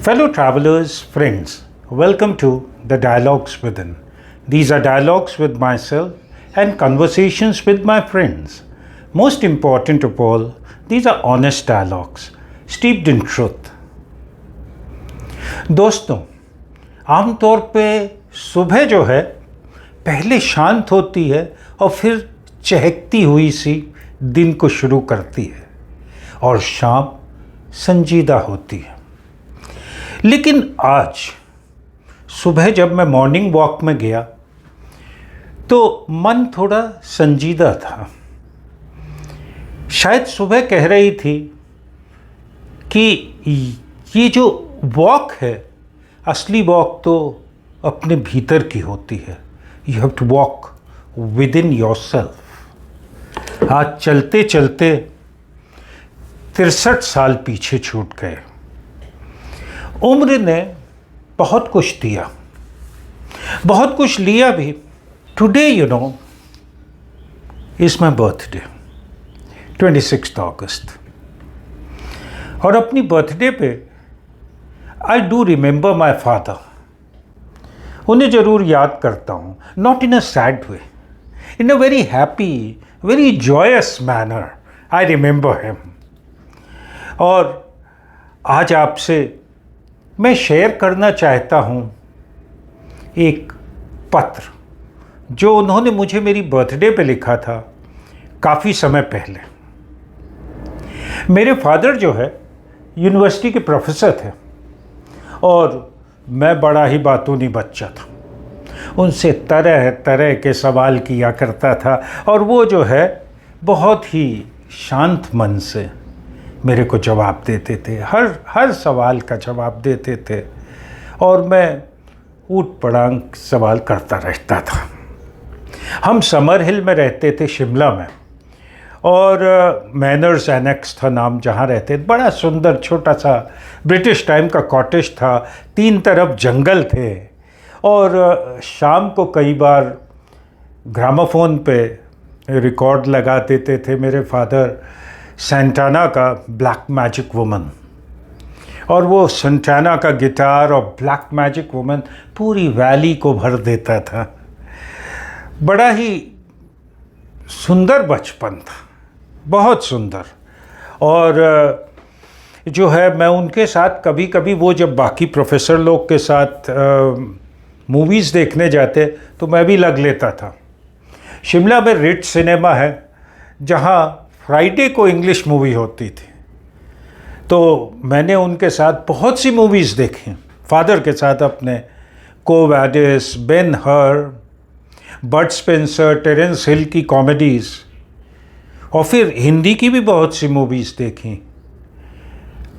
Fellow travelers, friends, welcome to the Dialogues Within. These are dialogues with myself and conversations with my friends. Most important of all, these are honest dialogues, steeped in truth. दोस्तों, आमतौर पे सुबह जो है पहले शांत होती है और फिर चहकती हुई सी दिन को शुरू करती है और शाम संजीदा होती है। लेकिन आज सुबह जब मैं मॉर्निंग वॉक में गया तो मन थोड़ा संजीदा था। शायद सुबह कह रही थी कि ये जो वॉक है, असली वॉक तो अपने भीतर की होती है। You have to walk within your self. आज चलते चलते 63 साल पीछे छूट गए। उम्र ने बहुत कुछ दिया, बहुत कुछ लिया भी। Today you know is my birthday, 26 अगस्त। और अपनी बर्थडे पे I do remember my father. उन्हें ज़रूर याद करता हूँ, not in a sad way, in a very happy, very joyous manner I remember him. और आज आपसे मैं शेयर करना चाहता हूँ एक पत्र जो उन्होंने मुझे मेरी बर्थडे पे लिखा था काफ़ी समय पहले। मेरे फादर जो है यूनिवर्सिटी के प्रोफेसर थे और मैं बड़ा ही बातूनी बच्चा था। उनसे तरह तरह के सवाल किया करता था और वो जो है बहुत ही शांत मन से मेरे को जवाब देते थे, हर सवाल का जवाब देते थे और मैं ऊट पटांग सवाल करता रहता था। हम समर हिल में रहते थे, शिमला में, और मैनर्स एनेक्स था नाम जहाँ रहते। बड़ा सुंदर छोटा सा ब्रिटिश टाइम का कॉटेज था, 3 तरफ जंगल थे और शाम को कई बार ग्रामोफोन पे रिकॉर्ड लगा देते थे मेरे फादर सेंटाना का ब्लैक मैजिक वुमन। और वो सेंटाना का गिटार और ब्लैक मैजिक वुमन पूरी वैली को भर देता था। बड़ा ही सुंदर बचपन था, बहुत सुंदर। और जो है मैं उनके साथ कभी कभी, वो जब बाकी प्रोफेसर लोग के साथ मूवीज़ देखने जाते तो मैं भी लग लेता था। शिमला में रिट सिनेमा है जहाँ फ्राइडे को इंग्लिश मूवी होती थी, तो मैंने उनके साथ बहुत सी मूवीज़ देखी फादर के साथ अपने। को वैडिस, बेन हर, बड स्पेंसर, टेरेंस हिल की कॉमेडीज़, और फिर हिंदी की भी बहुत सी मूवीज़ देखी।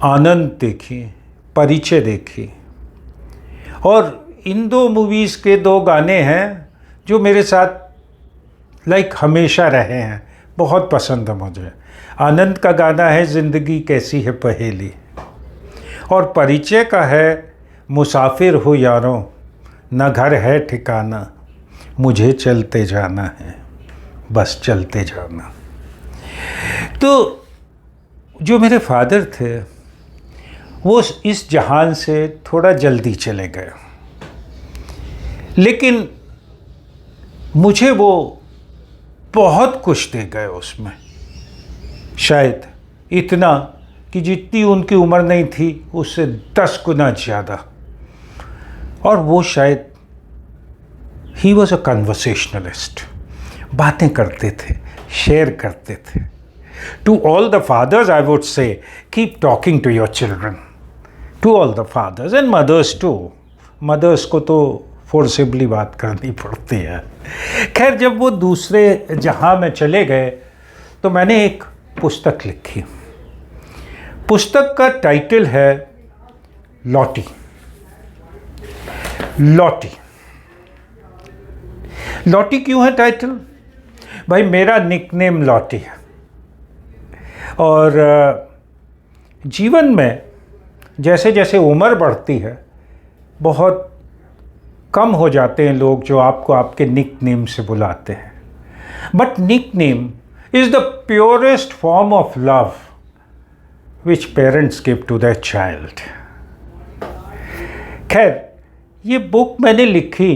आनंद देखी, परिचय देखी। और इन 2 मूवीज़ के 2 गाने हैं जो मेरे साथ हमेशा रहे हैं, बहुत पसंद है मुझे। आनंद का गाना है ज़िंदगी कैसी है पहेली, और परिचय का है मुसाफिर हो यारों, न घर है ठिकाना, मुझे चलते जाना है, बस चलते जाना। तो जो मेरे फादर थे वो इस जहान से थोड़ा जल्दी चले गए, लेकिन मुझे वो बहुत कुछ दे गए उसमें। शायद इतना कि जितनी उनकी उम्र नहीं थी उससे 10 गुना ज़्यादा। और वो शायद ही वॉज अ कन्वर्सेशनलिस्ट, बातें करते थे, शेयर करते थे। To all the fathers I would say keep talking to your children, to all the fathers and mothers too. Mothers को तो फोर्सिबली बात करनी पड़ती है। खैर, जब वो दूसरे जहां में चले गए तो मैंने एक पुस्तक लिखी। पुस्तक का टाइटल है लॉटी। लॉटी लॉटी क्यों है टाइटल? भाई, मेरा निकनेम लॉटी है और जीवन में जैसे जैसे उम्र बढ़ती है बहुत कम हो जाते हैं लोग जो आपको आपके निकनेम से बुलाते हैं। But nickname is the purest form of love which parents give to their child. खैर, ये बुक मैंने लिखी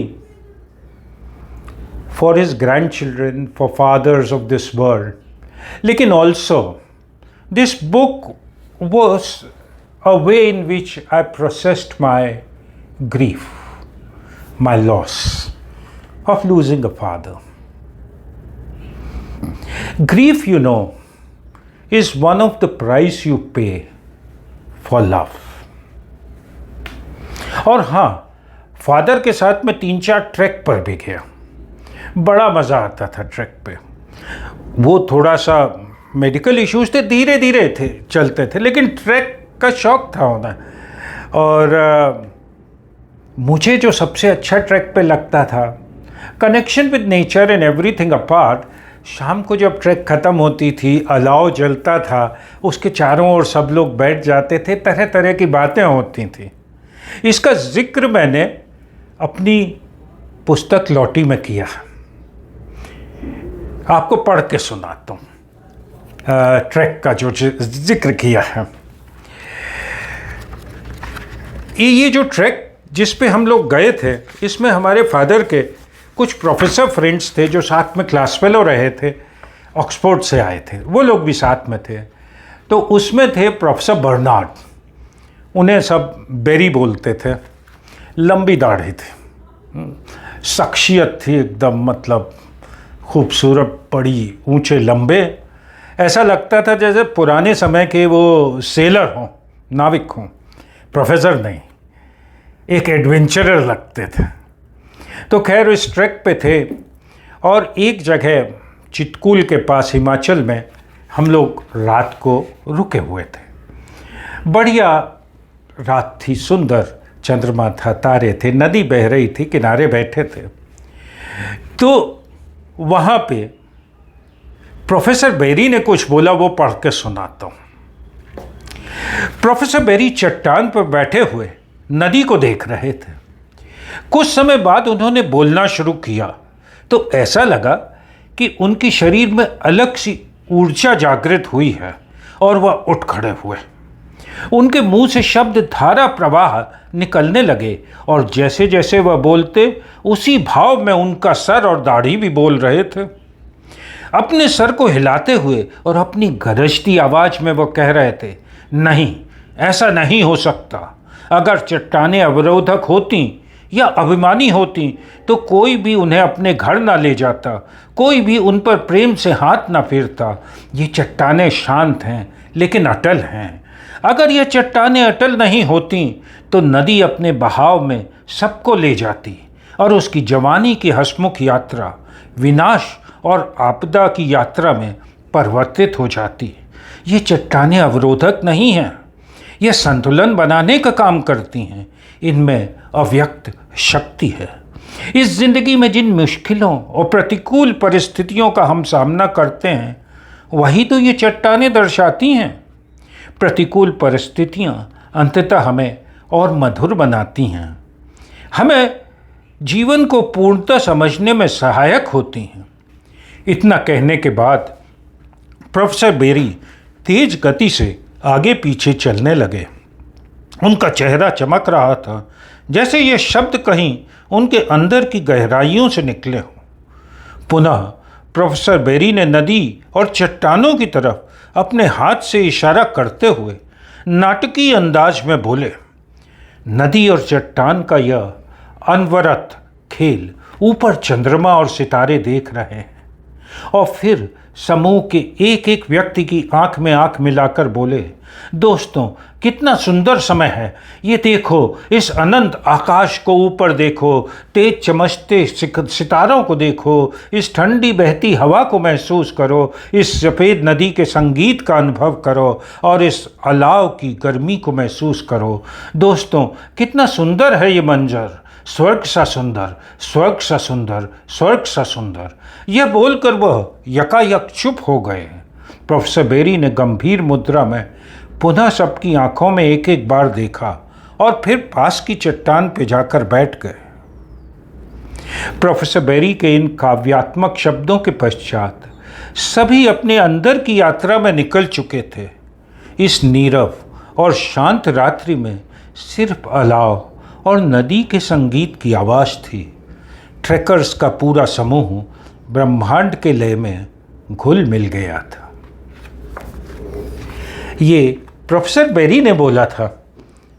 for his grandchildren, for fathers of this world, लेकिन also this book was a way in which I processed my grief, my loss of losing a father. Grief, you know, is one of the price you pay for love. और हाँ, father के साथ में 3-4 track पर भी गया. बड़ा मज़ा आता था ट्रैक पे. वो थोड़ा सा मेडिकल इश्यूज थे, धीरे धीरे थे चलते थे, लेकिन ट्रैक का शौक था होना. और मुझे जो सबसे अच्छा ट्रैक पे लगता था, connection with nature and everything apart, शाम को जब ट्रैक ख़त्म होती थी, अलाव जलता था, उसके चारों ओर सब लोग बैठ जाते थे, तरह तरह की बातें होती थी. इसका जिक्र मैंने अपनी पुस्तक लौटी में किया. आपको पढ़ के सुनाता हूँ ट्रैक का जो जिक्र किया है. ये जो ट्रैक जिस पे हम लोग गए थे, इसमें हमारे फादर के कुछ प्रोफेसर फ्रेंड्स थे जो साथ में क्लास फेलो रहे थे, ऑक्सफोर्ड से आए थे, वो लोग भी साथ में थे. तो उसमें थे प्रोफेसर बर्नार्ड, उन्हें सब बेरी बोलते थे, लंबी दाढ़ी थी, शख्सियत थी एकदम, मतलब खूबसूरत, बड़ी, ऊंचे, लंबे. ऐसा लगता था जैसे पुराने समय के वो सेलर हों, नाविक हों, प्रोफेसर नहीं, एक एडवेंचरर लगते थे. तो खैर इस ट्रैक पे थे और एक जगह चितकूल के पास हिमाचल में हम लोग रात को रुके हुए थे. बढ़िया रात थी, सुंदर चंद्रमा था, तारे थे, नदी बह रही थी, किनारे बैठे थे. तो वहाँ पे प्रोफेसर बेरी ने कुछ बोला, वो पढ़ के सुनाता हूँ. प्रोफेसर बेरी चट्टान पर बैठे हुए नदी को देख रहे थे. कुछ समय बाद उन्होंने बोलना शुरू किया तो ऐसा लगा कि उनकी शरीर में अलग सी ऊर्जा जागृत हुई है और वह उठ खड़े हुए. उनके मुंह से शब्द धारा प्रवाह निकलने लगे और जैसे जैसे वह बोलते, उसी भाव में उनका सर और दाढ़ी भी बोल रहे थे. अपने सर को हिलाते हुए और अपनी गरजती आवाज में वो कह रहे थे, नहीं, ऐसा नहीं हो सकता. अगर चट्टानें अवरोधक होती या अभिमानी होती तो कोई भी उन्हें अपने घर ना ले जाता, कोई भी उन पर प्रेम से हाथ ना फेरता. ये चट्टानें शांत हैं लेकिन अटल हैं. अगर ये चट्टानें अटल नहीं होती तो नदी अपने बहाव में सबको ले जाती और उसकी जवानी की हंसमुख यात्रा विनाश और आपदा की यात्रा में परिवर्तित हो जाती. ये चट्टानें अवरोधक नहीं हैं, ये संतुलन बनाने का काम करती हैं. इनमें अव्यक्त शक्ति है. इस जिंदगी में जिन मुश्किलों और प्रतिकूल परिस्थितियों का हम सामना करते हैं, वही तो ये चट्टानें दर्शाती हैं. प्रतिकूल परिस्थितियां अंततः हमें और मधुर बनाती हैं, हमें जीवन को पूर्णतः समझने में सहायक होती हैं. इतना कहने के बाद प्रोफेसर बेरी तेज गति से आगे पीछे चलने लगे. उनका चेहरा चमक रहा था जैसे ये शब्द कहीं उनके अंदर की गहराइयों से निकले हों. पुनः प्रोफेसर बेरी ने नदी और चट्टानों की तरफ अपने हाथ से इशारा करते हुए नाटकीय अंदाज में बोले, नदी और चट्टान का यह अनवरत खेल, ऊपर चंद्रमा और सितारे देख रहे हैं. और फिर समूह के एक एक व्यक्ति की आंख में आंख मिलाकर बोले, दोस्तों, कितना सुंदर समय है. ये देखो, इस अनंत आकाश को ऊपर देखो, तेज चमकते सितारों को देखो, इस ठंडी बहती हवा को महसूस करो, इस सफ़ेद नदी के संगीत का अनुभव करो और इस अलाव की गर्मी को महसूस करो. दोस्तों, कितना सुंदर है ये मंजर. स्वर्ग सा सुंदर, स्वर्ग सा सुंदर, स्वर्ग सा सुंदर. यह बोलकर वह यकायक चुप हो गए. प्रोफेसर बेरी ने गंभीर मुद्रा में पुनः सबकी आंखों में एक एक बार देखा और फिर पास की चट्टान पे जाकर बैठ गए. प्रोफेसर बेरी के इन काव्यात्मक शब्दों के पश्चात सभी अपने अंदर की यात्रा में निकल चुके थे. इस नीरव और शांत रात्रि में सिर्फ अलाव और नदी के संगीत की आवाज़ थी। ट्रैकर्स का पूरा समूह ब्रह्मांड के लय में घुल मिल गया था। ये प्रोफेसर बेरी ने बोला था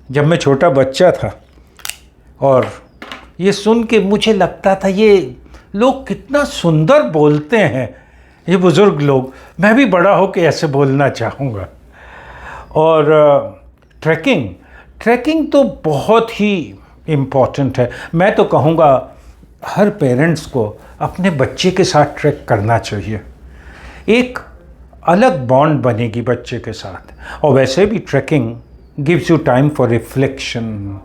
जब मैं छोटा बच्चा था, और ये सुन के मुझे लगता था ये लोग कितना सुंदर बोलते हैं, ये बुज़ुर्ग लोग। मैं भी बड़ा होकर ऐसे बोलना चाहूँगा। और ट्रैकिंग तो बहुत ही इम्पॉर्टेंट है। मैं तो कहूँगा हर पेरेंट्स को अपने बच्चे के साथ ट्रैक करना चाहिए। एक अलग बॉन्ड बनेगी बच्चे के साथ। और वैसे भी trekking gives you time for reflection,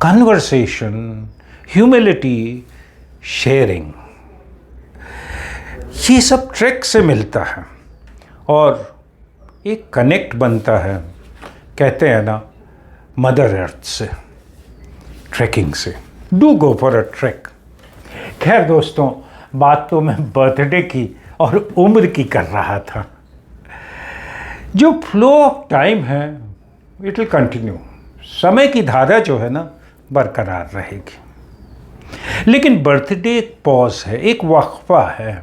conversation, humility, sharing. ये सब ट्रैक से मिलता है और एक कनेक्ट बनता है, कहते हैं ना, मदर अर्थ से, ट्रैकिंग से। Do go for a track. खैर दोस्तों, बात तो मैं बर्थडे की और उम्र की कर रहा था। जो फ्लो ऑफ टाइम है इट विल कंटिन्यू। समय की धारा जो है ना बरकरार रहेगी। लेकिन बर्थडे एक पॉज है, एक वक्फा है,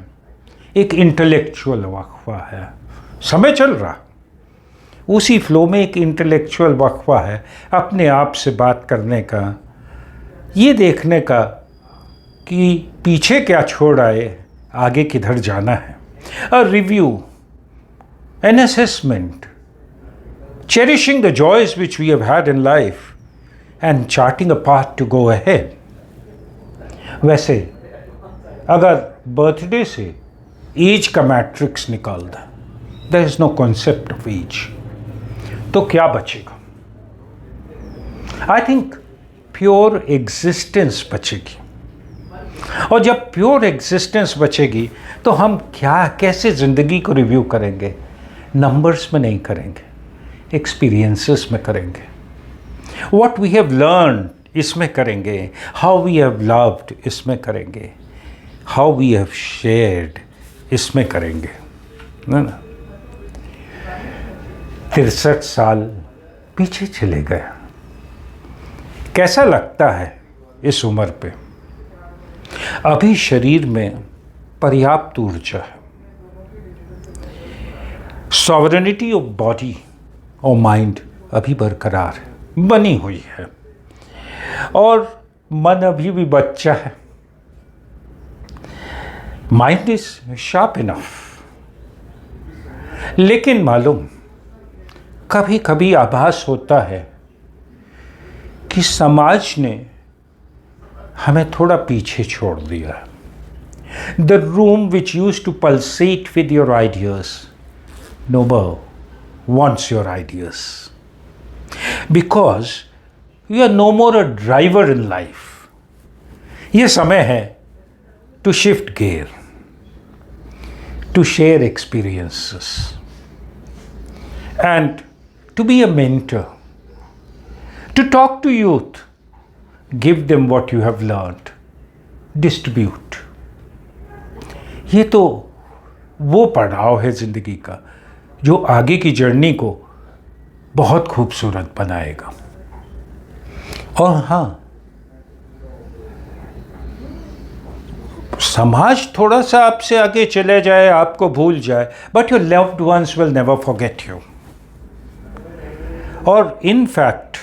एक इंटेलेक्चुअल वक्फा है। समय चल रहा, उसी फ्लो में एक इंटेलेक्चुअल वक्फा है, अपने आप से बात करने का, ये देखने का कि पीछे क्या छोड़ आए, आगे किधर जाना है। A review, an assessment, cherishing the joys which we have had in life and charting a path to go ahead. वैसे अगर बर्थडे से एज का मैट्रिक्स निकाल दें, there is no concept of age, तो क्या बचेगा? आई थिंक प्योर एग्जिस्टेंस बचेगी। और जब प्योर एग्जिस्टेंस बचेगी तो हम कैसे ज़िंदगी को रिव्यू करेंगे? नंबर्स में नहीं करेंगे, एक्सपीरियंसेस में करेंगे। व्हाट वी हैव लर्न इसमें करेंगे, हाउ वी हैव लव्ड इसमें करेंगे, हाउ वी हैव शेयर्ड इसमें करेंगे, ना? 63 साल पीछे चले गए। कैसा लगता है इस उम्र पे? अभी शरीर में पर्याप्त ऊर्जा है। सॉवरेनिटी ऑफ बॉडी और माइंड अभी बरकरार है, बनी हुई है, और मन अभी भी बच्चा है। Mind is sharp enough. लेकिन मालूम, कभी कभी आभास होता है कि समाज ने हमें थोड़ा पीछे छोड़ दिया है। The room which use to pulsate with your ideas no more wants your ideas, because you are no more a driver in life. ये समय है to shift gear, to share experiences, and to be a mentor, to talk to youth, give them what you have learned, distribute. ये तो वो पड़ाव है जिंदगी का जो आगे की जर्नी को बहुत खूबसूरत बनाएगा। और हाँ, समाज थोड़ा सा आपसे आगे चले जाए, आपको भूल जाए, but your loved ones will never forget you. और इन फैक्ट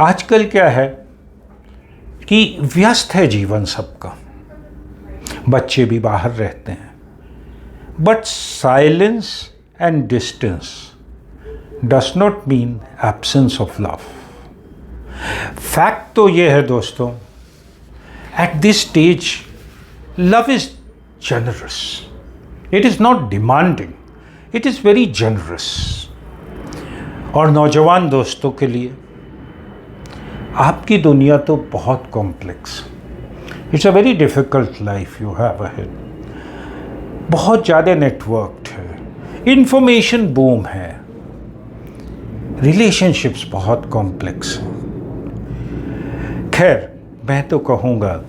आजकल क्या है कि व्यस्त है जीवन सबका, बच्चे भी बाहर रहते हैं, but silence and distance does not mean absence of love. Fact तो ये है दोस्तों, at this stage love is generous, it is not demanding, it is very generous. और नौजवान दोस्तों के लिए आपकी दुनिया तो बहुत complex, it's a very difficult life you have ahead. बहुत ज़्यादा नेटवर्क्ड है, इंफॉर्मेशन बूम है, रिलेशनशिप्स बहुत कॉम्प्लेक्स हैं। खैर, मैं तो कहूँगा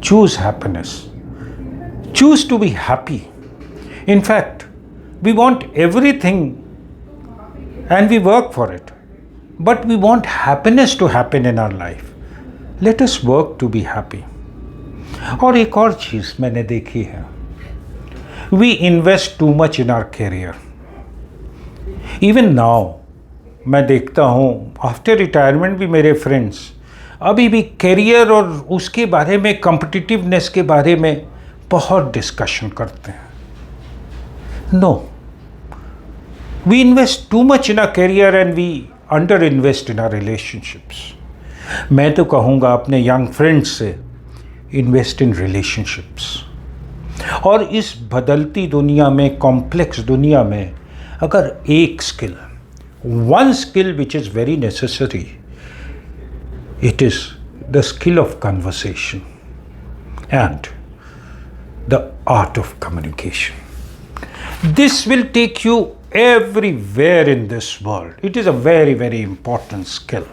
choose happiness, choose to be happy. In fact we want everything and we work for it, but we want happiness to happen in our life. Let us work to be happy. और एक और चीज़ मैंने देखी है, we invest too much in our career. Even now मैं देखता हूँ after retirement भी मेरे फ्रेंड्स अभी भी करियर और उसके बारे में, कॉम्पिटिटिवनेस के बारे में बहुत डिस्कशन करते हैं. No, we invest too much in our career and we under invest in our relationships. मैं तो कहूँगा अपने यंग फ्रेंड्स से इन्वेस्ट इन रिलेशनशिप्स. और इस बदलती दुनिया में, कॉम्प्लेक्स दुनिया में, अगर एक skill, one skill which is very necessary, it is the skill of conversation and the art of communication. This will take you everywhere in this world. It is a very, very important skill.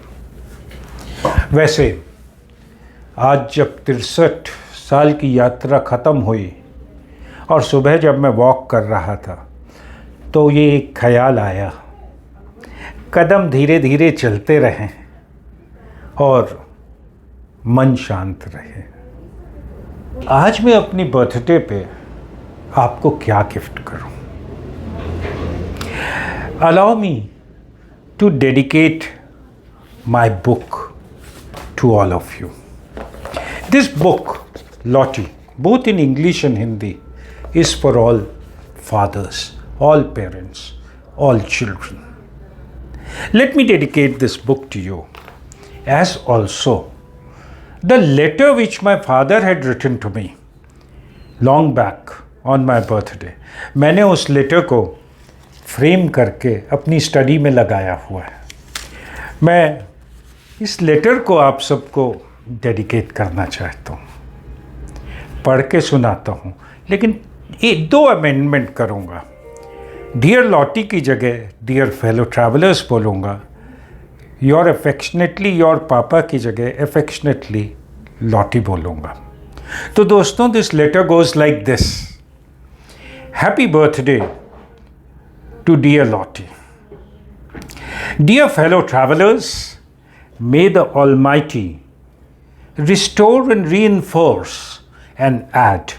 वैसे आज जब 63 साल की यात्रा ख़त्म हुई और सुबह जब मैं वॉक कर रहा था तो ये एक ख्याल आया, कदम धीरे धीरे चलते रहें और मन शांत रहे. आज मैं अपनी बर्थडे पे आपको क्या गिफ्ट करूं? Allow me to dedicate my book to all of you. This book, Lottie, both in English and Hindi, is for all fathers, all parents, all children. Let me dedicate this book to you, as also the letter which my father had written to me long back on my birthday. मैंने उस letter को frame करके अपनी study में लगाया हुआ है. मैं इस लेटर को आप सबको डेडिकेट करना चाहता हूँ. पढ़ के सुनाता हूँ, लेकिन दो अमेंडमेंट करूँगा. डियर लॉटी की जगह डियर फेलो ट्रैवलर्स बोलूँगा. योर अफेक्शनेटली योर पापा की जगह अफेक्शनेटली लॉटी बोलूँगा. तो दोस्तों, this letter goes like this. Happy birthday to dear Lottie. Dear fellow travellers, may the Almighty restore and reinforce and add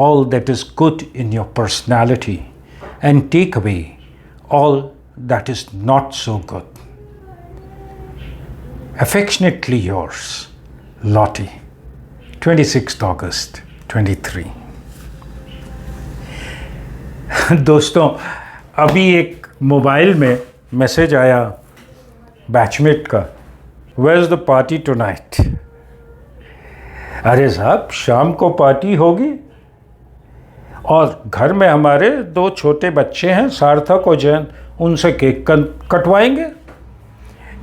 all that is good in your personality and take away all that is not so good. Affectionately yours, Lottie. 26th August 23. दोस्तों, अभी एक mobile में message आया batchmate का, Where is the party tonight? अरे साहब, शाम को पार्टी होगी और घर में हमारे 2 छोटे बच्चे हैं, सार्थक और जैन, उनसे cake कटवाएंगे.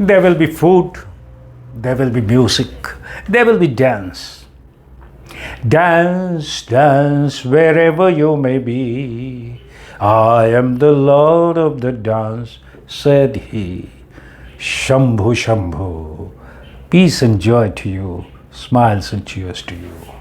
There will be food, there will be music, there will be dance. Dance, dance wherever you may be. I am the Lord of the dance, said he. Shambhu, Shambhu. Peace and joy to you. Smiles and cheers to you.